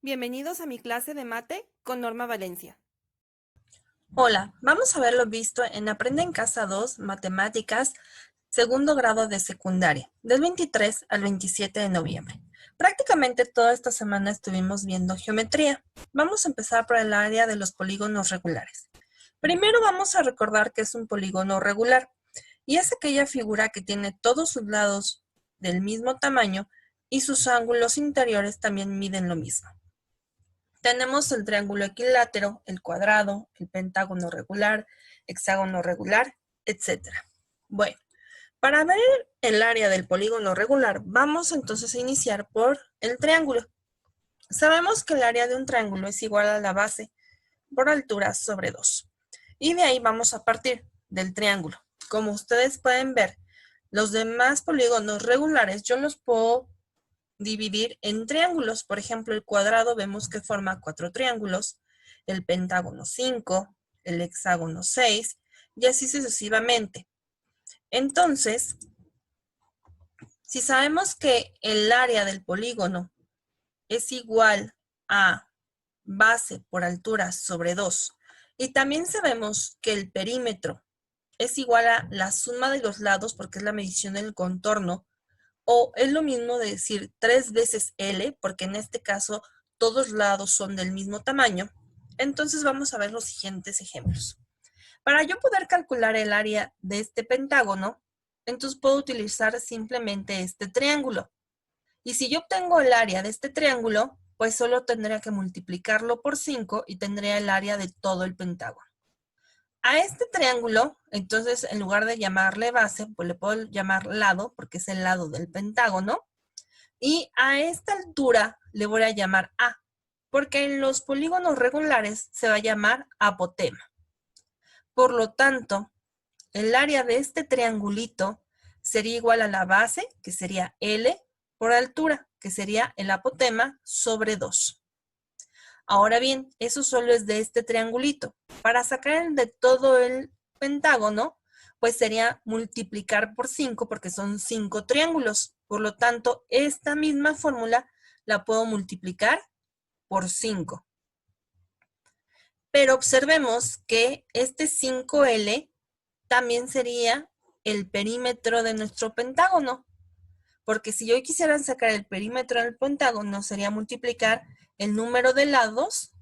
Bienvenidos a mi clase de mate con Norma Valencia. Hola, vamos a ver lo visto en Aprende en Casa 2, Matemáticas, segundo grado de secundaria, del 23 al 27 de noviembre. Prácticamente toda esta semana estuvimos viendo geometría. Vamos a empezar por el área de los polígonos regulares. Primero vamos a recordar que es un polígono regular y es aquella figura que tiene todos sus lados del mismo tamaño y sus ángulos interiores también miden lo mismo. Tenemos el triángulo equilátero, el cuadrado, el pentágono regular, hexágono regular, etc. Bueno, para ver el área del polígono regular, vamos entonces a iniciar por el triángulo. Sabemos que el área de un triángulo es igual a la base por altura sobre 2. Y de ahí vamos a partir del triángulo. Como ustedes pueden ver, los demás polígonos regulares yo los puedo dividir en triángulos. Por ejemplo, el cuadrado vemos que forma 4 triángulos, el pentágono 5, el hexágono 6 y así sucesivamente. Entonces, si sabemos que el área del polígono es igual a base por altura sobre 2 y también sabemos que el perímetro es igual a la suma de los lados porque es la medición del contorno, o es lo mismo de decir 3 veces L, porque en este caso todos lados son del mismo tamaño. Entonces vamos a ver los siguientes ejemplos. Para yo poder calcular el área de este pentágono, entonces puedo utilizar simplemente este triángulo. Y si yo obtengo el área de este triángulo, pues solo tendría que multiplicarlo por 5 y tendría el área de todo el pentágono. A este triángulo, entonces, en lugar de llamarle base, pues le puedo llamar lado, porque es el lado del pentágono. Y a esta altura le voy a llamar A, porque en los polígonos regulares se va a llamar apotema. Por lo tanto, el área de este triangulito sería igual a la base, que sería L, por altura, que sería el apotema sobre 2. Ahora bien, eso solo es de este triangulito. Para sacar de todo el pentágono, pues sería multiplicar por 5 porque son 5 triángulos. Por lo tanto, esta misma fórmula la puedo multiplicar por 5. Pero observemos que este 5L también sería el perímetro de nuestro pentágono. Porque si yo quisiera sacar el perímetro del pentágono, sería multiplicar el número de lados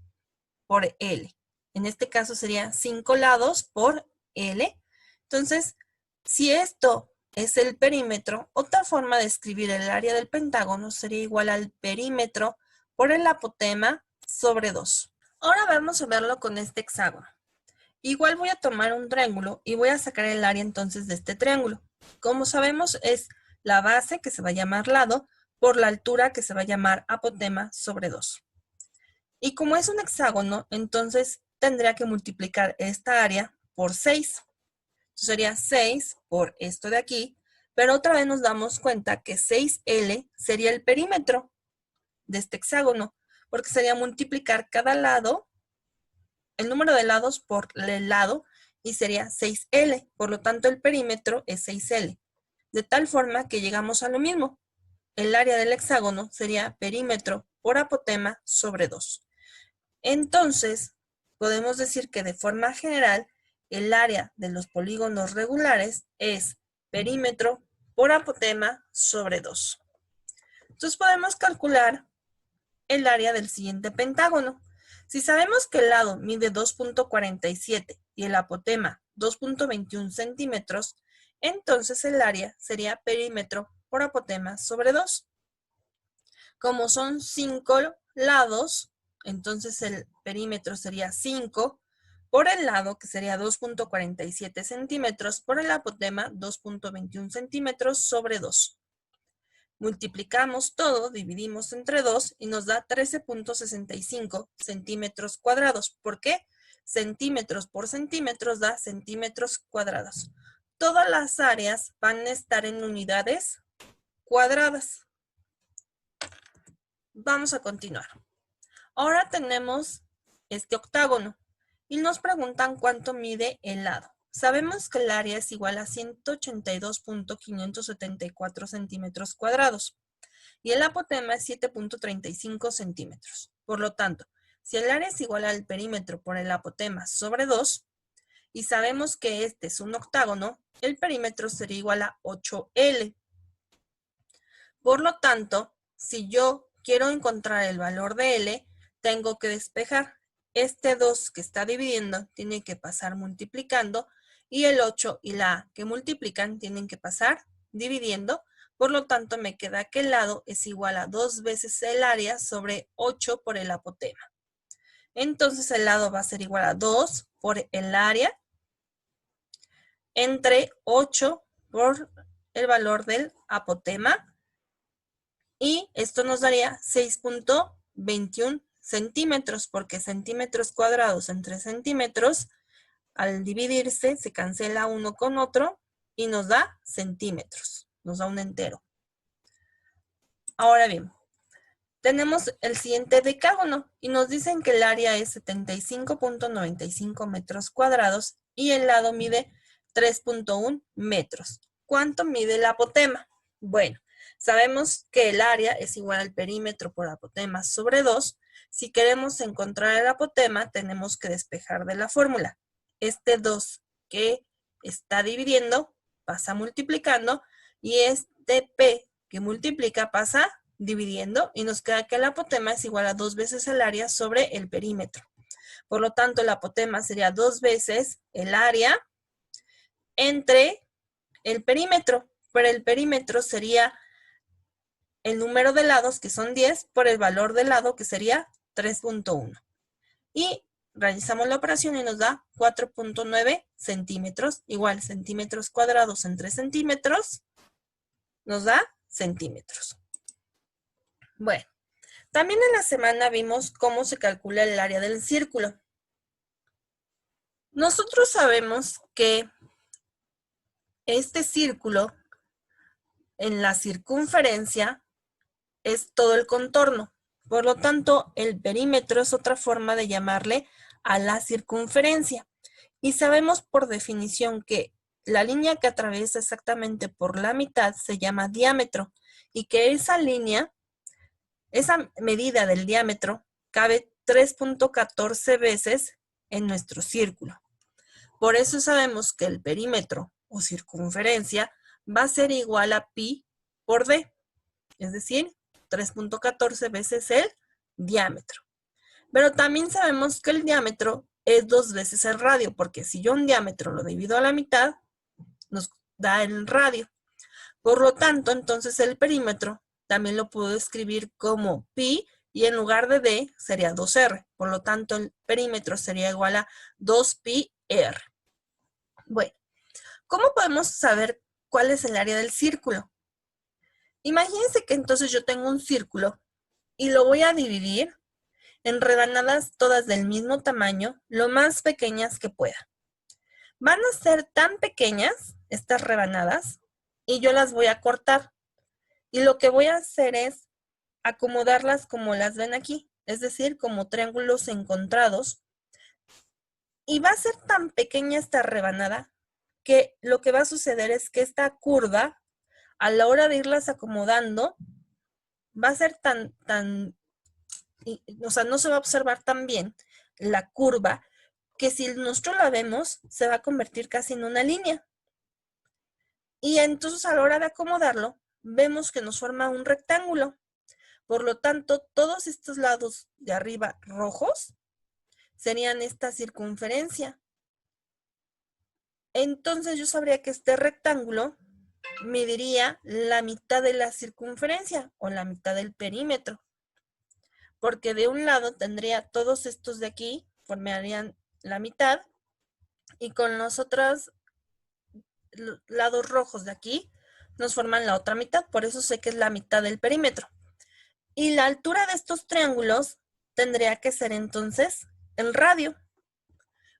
por L. En este caso sería 5 lados por L. Entonces, si esto es el perímetro, otra forma de escribir el área del pentágono sería igual al perímetro por el apotema sobre 2. Ahora vamos a verlo con este hexágono. Igual voy a tomar un triángulo y voy a sacar el área entonces de este triángulo. Como sabemos, es la base, que se va a llamar lado, por la altura, que se va a llamar apotema sobre 2. Y como es un hexágono, entonces tendría que multiplicar esta área por 6. Entonces sería 6 por esto de aquí, pero otra vez nos damos cuenta que 6L sería el perímetro de este hexágono, porque sería multiplicar cada lado, el número de lados por el lado, y sería 6L. Por lo tanto, el perímetro es 6L. De tal forma que llegamos a lo mismo. El área del hexágono sería perímetro por apotema sobre 2. Entonces, podemos decir que de forma general, el área de los polígonos regulares es perímetro por apotema sobre 2. Entonces podemos calcular el área del siguiente pentágono. Si sabemos que el lado mide 2.47 y el apotema 2.21 centímetros, entonces el área sería perímetro por apotema sobre 2. Como son 5 lados, entonces el perímetro sería 5 por el lado, que sería 2.47 centímetros, por el apotema 2.21 centímetros sobre 2. Multiplicamos todo, dividimos entre 2 y nos da 13.65 centímetros cuadrados. ¿Por qué? Centímetros por centímetros da centímetros cuadrados. Todas las áreas van a estar en unidades cuadradas. Vamos a continuar. Ahora tenemos este octágono y nos preguntan cuánto mide el lado. Sabemos que el área es igual a 182.574 centímetros cuadrados. y el apotema es 7.35 centímetros. Por lo tanto, si el área es igual al perímetro por el apotema sobre 2, y sabemos que este es un octágono, el perímetro sería igual a 8L. Por lo tanto, si yo quiero encontrar el valor de L, tengo que despejar. Este 2 que está dividiendo tiene que pasar multiplicando y el 8 y la A que multiplican tienen que pasar dividiendo. Por lo tanto, me queda que el lado es igual a 2 veces el área sobre 8 por el apotema. Entonces, el lado va a ser igual a 2 por el área entre 8 por el valor del apotema. Y esto nos daría 6.21 centímetros, porque centímetros cuadrados entre centímetros, al dividirse, se cancela uno con otro y nos da centímetros, nos da un entero. Ahora bien, tenemos el siguiente decágono y nos dicen que el área es 75.95 metros cuadrados y el lado mide 3.1 metros. ¿Cuánto mide el apotema? Bueno, sabemos que el área es igual al perímetro por apotema sobre 2. Si queremos encontrar el apotema, tenemos que despejar de la fórmula. Este 2 que está dividiendo pasa multiplicando y este P que multiplica pasa dividiendo y nos queda que el apotema es igual a 2 veces el área sobre el perímetro. Por lo tanto, el apotema sería 2 veces el área entre el perímetro. Pero el perímetro sería el número de lados, que son 10, por el valor del lado, que sería 3.1. Y realizamos la operación y nos da 4.9 centímetros. Igual, centímetros cuadrados entre centímetros, nos da centímetros. Bueno, también en la semana vimos cómo se calcula el área del círculo. Nosotros sabemos que este círculo en la circunferencia es todo el contorno. Por lo tanto, el perímetro es otra forma de llamarle a la circunferencia. Y sabemos por definición que la línea que atraviesa exactamente por la mitad se llama diámetro y que esa línea, esa medida del diámetro, cabe 3.14 veces en nuestro círculo. Por eso sabemos que el perímetro o circunferencia va a ser igual a pi por d, es decir, 3.14 veces el diámetro. Pero también sabemos que el diámetro es 2 veces el radio, porque si yo un diámetro lo divido a la mitad, nos da el radio. Por lo tanto, entonces el perímetro también lo puedo escribir como pi y en lugar de d sería 2r. Por lo tanto, el perímetro sería igual a 2pi r. Bueno, ¿cómo podemos saber cuál es el área del círculo? Imagínense que entonces yo tengo un círculo y lo voy a dividir en rebanadas todas del mismo tamaño, lo más pequeñas que pueda. Van a ser tan pequeñas estas rebanadas y yo las voy a cortar. Y lo que voy a hacer es acomodarlas como las ven aquí, es decir, como triángulos encontrados. Y va a ser tan pequeña esta rebanada que lo que va a suceder es que esta curva, a la hora de irlas acomodando, va a ser o sea, no se va a observar tan bien la curva que si nosotros la vemos, se va a convertir casi en una línea. Y entonces a la hora de acomodarlo, vemos que nos forma un rectángulo. Por lo tanto, todos estos lados de arriba rojos serían esta circunferencia. Entonces yo sabría que este rectángulo mediría la mitad de la circunferencia o la mitad del perímetro. Porque de un lado tendría todos estos de aquí, formarían la mitad, y con los otros lados rojos de aquí nos forman la otra mitad, por eso sé que es la mitad del perímetro. Y la altura de estos triángulos tendría que ser entonces el radio.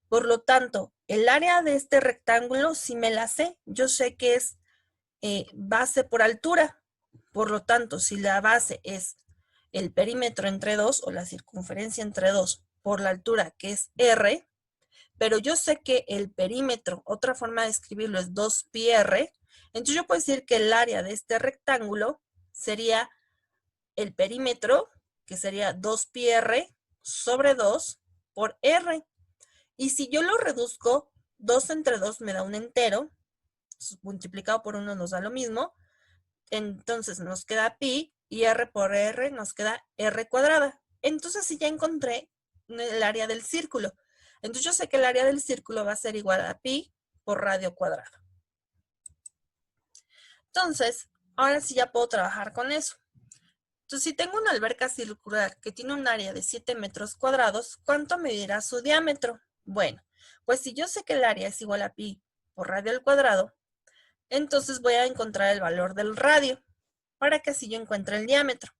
Por lo tanto, el área de este rectángulo, si me la sé, yo sé que es base por altura. Por lo tanto, si la base es el perímetro entre 2 o la circunferencia entre 2 por la altura que es r, pero yo sé que el perímetro, otra forma de escribirlo es 2pi r, entonces yo puedo decir que el área de este rectángulo sería el perímetro, que sería 2πr sobre 2 por r. Y si yo lo reduzco, 2 entre 2 me da un entero, multiplicado por 1 nos da lo mismo, entonces nos queda pi y r por r nos queda r cuadrada. Entonces sí ya encontré el área del círculo. Entonces yo sé que el área del círculo va a ser igual a pi por radio cuadrado. Entonces, ahora sí ya puedo trabajar con eso. Entonces, si tengo una alberca circular que tiene un área de 7 metros cuadrados, ¿cuánto medirá su diámetro? Bueno, pues si yo sé que el área es igual a pi por radio al cuadrado, entonces voy a encontrar el valor del radio para que así yo encuentre el diámetro.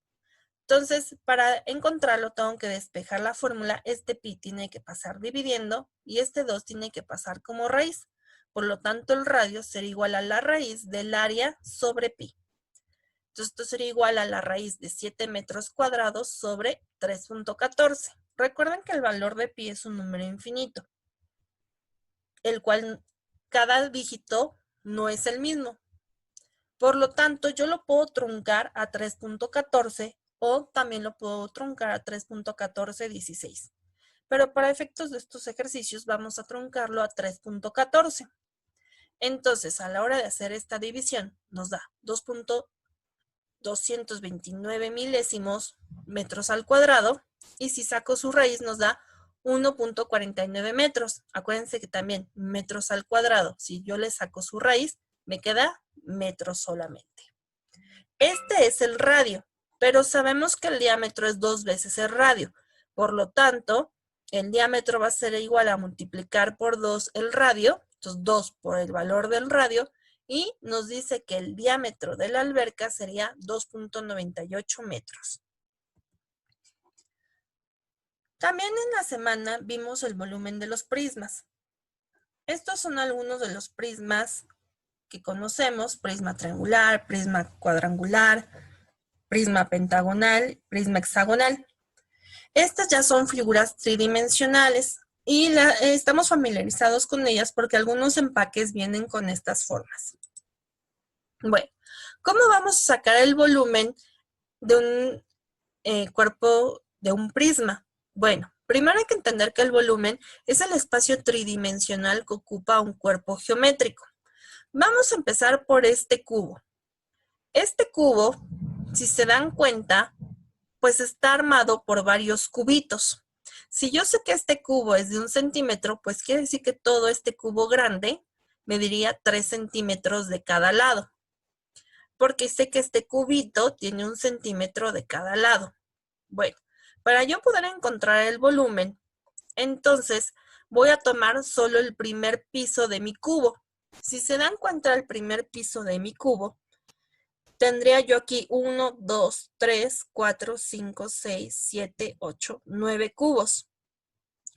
Entonces, para encontrarlo tengo que despejar la fórmula. Este pi tiene que pasar dividiendo y este 2 tiene que pasar como raíz. Por lo tanto, el radio será igual a la raíz del área sobre pi. Entonces, esto sería igual a la raíz de 7 metros cuadrados sobre 3.14. Recuerden que el valor de pi es un número infinito, el cual cada dígito no es el mismo. Por lo tanto, yo lo puedo truncar a 3.14 o también lo puedo truncar a 3.1416. Pero para efectos de estos ejercicios vamos a truncarlo a 3.14. Entonces, a la hora de hacer esta división, nos da 2.229 milésimos metros al cuadrado, y si saco su raíz nos da 1.49 metros. Acuérdense que también metros al cuadrado, si yo le saco su raíz, me queda metros solamente. Este es el radio, pero sabemos que el diámetro es 2 veces el radio. Por lo tanto, el diámetro va a ser igual a multiplicar por 2 el radio, entonces 2 por el valor del radio, y nos dice que el diámetro de la alberca sería 2.98 metros. También en la semana vimos el volumen de los prismas. Estos son algunos de los prismas que conocemos: prisma triangular, prisma cuadrangular, prisma pentagonal, prisma hexagonal. Estas ya son figuras tridimensionales y estamos familiarizados con ellas porque algunos empaques vienen con estas formas. Bueno, ¿cómo vamos a sacar el volumen de un cuerpo de un prisma? Bueno, primero hay que entender que el volumen es el espacio tridimensional que ocupa un cuerpo geométrico. Vamos a empezar por este cubo. Este cubo, si se dan cuenta, pues está armado por varios cubitos. Si yo sé que este cubo es de 1 centímetro, pues quiere decir que todo este cubo grande mediría 3 centímetros de cada lado, porque sé que este cubito tiene 1 centímetro de cada lado. Bueno, para yo poder encontrar el volumen, entonces voy a tomar solo el primer piso de mi cubo. Si se dan cuenta, el primer piso de mi cubo, tendría yo aquí 1, 2, 3, 4, 5, 6, 7, 8, 9 cubos.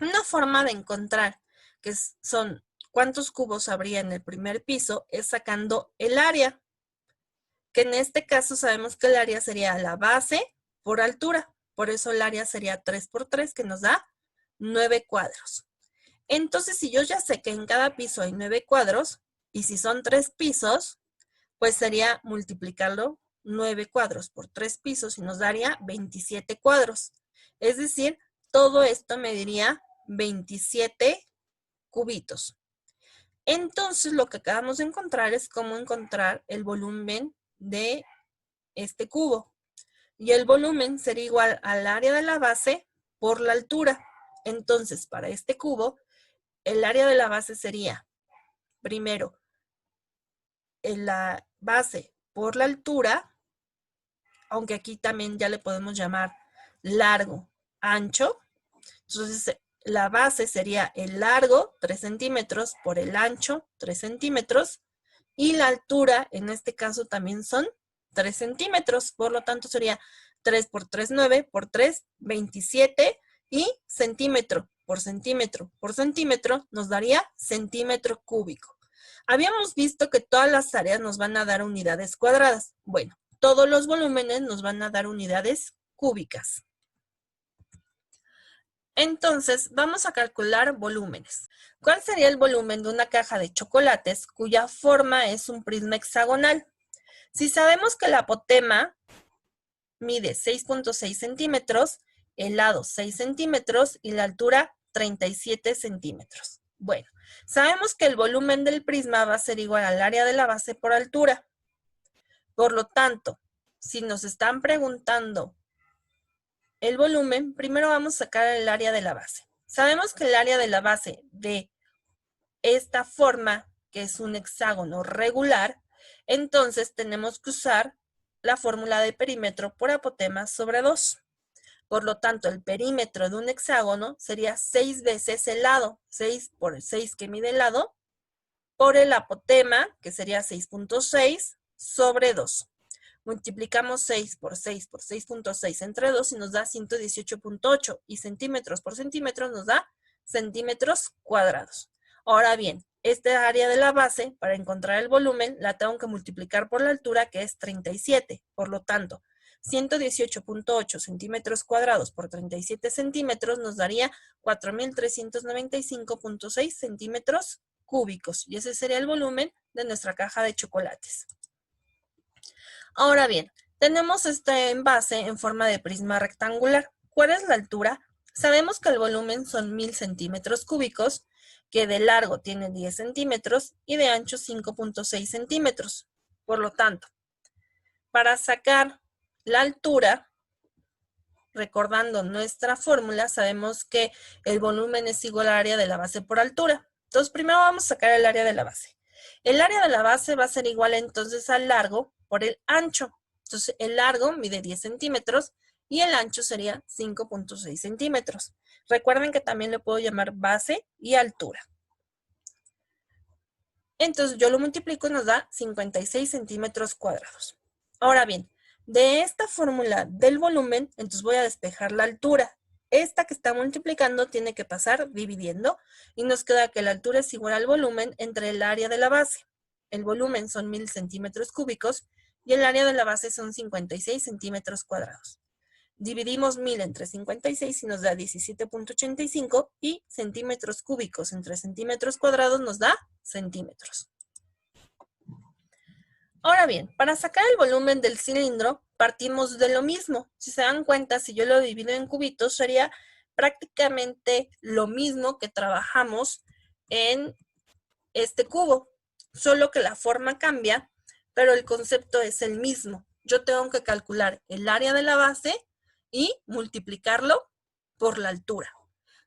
Una forma de encontrar que son cuántos cubos habría en el primer piso es sacando el área, que en este caso sabemos que el área sería la base por altura. Por eso el área sería 3 por 3, que nos da 9 cuadros. Entonces, si yo ya sé que en cada piso hay 9 cuadros, y si son 3 pisos, pues sería multiplicarlo 9 cuadros por 3 pisos y nos daría 27 cuadros. Es decir, todo esto mediría 27 cubitos. Entonces, lo que acabamos de encontrar es cómo encontrar el volumen de este cubo. Y el volumen sería igual al área de la base por la altura. Entonces, para este cubo, el área de la base sería, primero, la base por la altura, aunque aquí también ya le podemos llamar largo, ancho. Entonces, la base sería el largo, 3 centímetros, por el ancho, 3 centímetros, y la altura, en este caso, también son 3 centímetros. Por lo tanto, sería 3 por 3, 9, por 3, 27, y centímetro por centímetro por centímetro nos daría centímetro cúbico. Habíamos visto que todas las áreas nos van a dar unidades cuadradas. Bueno, todos los volúmenes nos van a dar unidades cúbicas. Entonces, vamos a calcular volúmenes. ¿Cuál sería el volumen de una caja de chocolates cuya forma es un prisma hexagonal? Si sabemos que el apotema mide 6.6 centímetros, el lado 6 centímetros y la altura 37 centímetros. Bueno, sabemos que el volumen del prisma va a ser igual al área de la base por altura. Por lo tanto, si nos están preguntando el volumen, primero vamos a sacar el área de la base. Sabemos que el área de la base de esta forma, que es un hexágono regular, entonces tenemos que usar la fórmula de perímetro por apotema sobre 2. Por lo tanto, el perímetro de un hexágono sería 6 veces el lado, 6 por el 6 que mide el lado, por el apotema, que sería 6.6 sobre 2. Multiplicamos 6 por 6.6 entre 2 y nos da 118.8 y centímetros por centímetros nos da centímetros cuadrados. Ahora bien, esta área de la base, para encontrar el volumen, la tengo que multiplicar por la altura, que es 37. Por lo tanto, 118.8 centímetros cuadrados por 37 centímetros nos daría 4.395.6 centímetros cúbicos. Y ese sería el volumen de nuestra caja de chocolates. Ahora bien, tenemos este envase en forma de prisma rectangular. ¿Cuál es la altura? Sabemos que el volumen son 1000 centímetros cúbicos, que de largo tiene 10 centímetros y de ancho 5.6 centímetros. Por lo tanto, para sacar la altura, recordando nuestra fórmula, sabemos que el volumen es igual al área de la base por altura. Entonces, primero vamos a sacar el área de la base. El área de la base va a ser igual entonces al largo por el ancho. Entonces, el largo mide 10 centímetros y el ancho sería 5.6 centímetros. Recuerden que también le puedo llamar base y altura. Entonces, yo lo multiplico y nos da 56 centímetros cuadrados. Ahora bien, de esta fórmula del volumen, entonces voy a despejar la altura. Esta que está multiplicando tiene que pasar dividiendo y nos queda que la altura es igual al volumen entre el área de la base. El volumen son 1000 centímetros cúbicos y el área de la base son 56 centímetros cuadrados. Dividimos 1000 entre 56 y nos da 17.85 y centímetros cúbicos entre centímetros cuadrados nos da centímetros. Ahora bien, para sacar el volumen del cilindro, partimos de lo mismo. Si se dan cuenta, si yo lo divido en cubitos, sería prácticamente lo mismo que trabajamos en este cubo, solo que la forma cambia, pero el concepto es el mismo. Yo tengo que calcular el área de la base y multiplicarlo por la altura.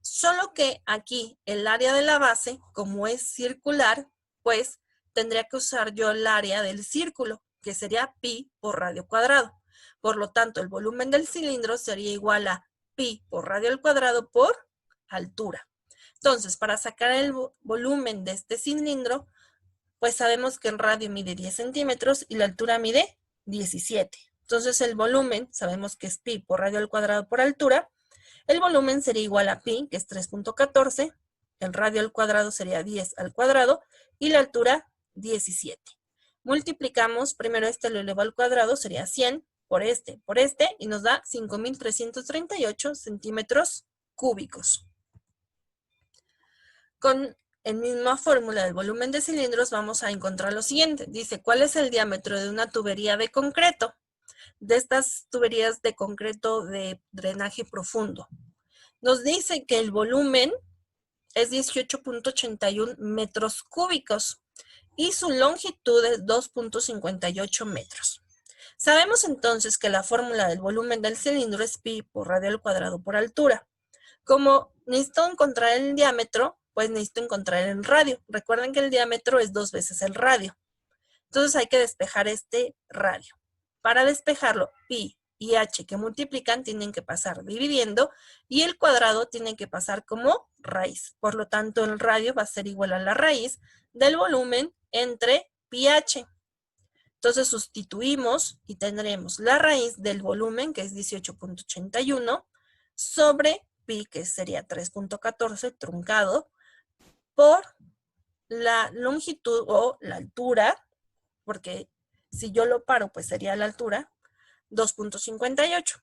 Solo que aquí el área de la base, como es circular, pues tendría que usar yo el área del círculo, que sería pi por radio cuadrado. Por lo tanto, el volumen del cilindro sería igual a pi por radio al cuadrado por altura. Entonces, para sacar el volumen de este cilindro, pues sabemos que el radio mide 10 centímetros y la altura mide 17. Entonces, el volumen, sabemos que es pi por radio al cuadrado por altura. El volumen sería igual a pi, que es 3.14. El radio al cuadrado sería 10 al cuadrado y la altura 17. Multiplicamos, primero este lo elevo al cuadrado, sería 100 por este, y nos da 5.338 centímetros cúbicos. Con la misma fórmula del volumen de cilindros vamos a encontrar lo siguiente. Dice, ¿cuál es el diámetro de una tubería de concreto? De estas tuberías de concreto de drenaje profundo. Nos dice que el volumen es 18.81 metros cúbicos y su longitud es 2.58 metros. Sabemos entonces que la fórmula del volumen del cilindro es pi por radio al cuadrado por altura. Como necesito encontrar el diámetro, pues necesito encontrar el radio. Recuerden que el diámetro es 2 veces el radio. Entonces hay que despejar este radio. Para despejarlo, pi y h que multiplican tienen que pasar dividiendo y el cuadrado tiene que pasar como raíz. Por lo tanto, el radio va a ser igual a la raíz del volumen entre pi h. Entonces sustituimos y tendremos la raíz del volumen, que es 18.81, sobre pi, que sería 3.14 truncado, por la longitud o la altura, porque si yo lo paro, pues sería la altura, 2.58.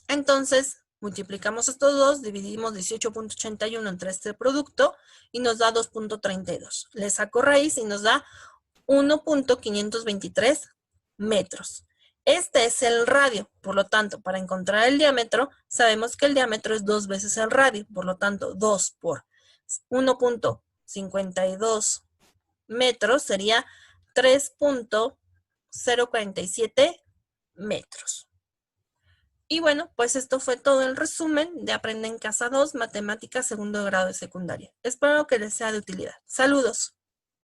Entonces, multiplicamos estos dos, dividimos 18.81 entre este producto y nos da 2.32. Le saco raíz y nos da 1.523 metros. Este es el radio, por lo tanto, para encontrar el diámetro, sabemos que el diámetro es 2 veces el radio, por lo tanto, 2 por 1.52 metros sería 3.047 metros. Y bueno, pues esto fue todo el resumen de Aprende en Casa 2, Matemáticas, segundo grado de secundaria. Espero que les sea de utilidad. Saludos.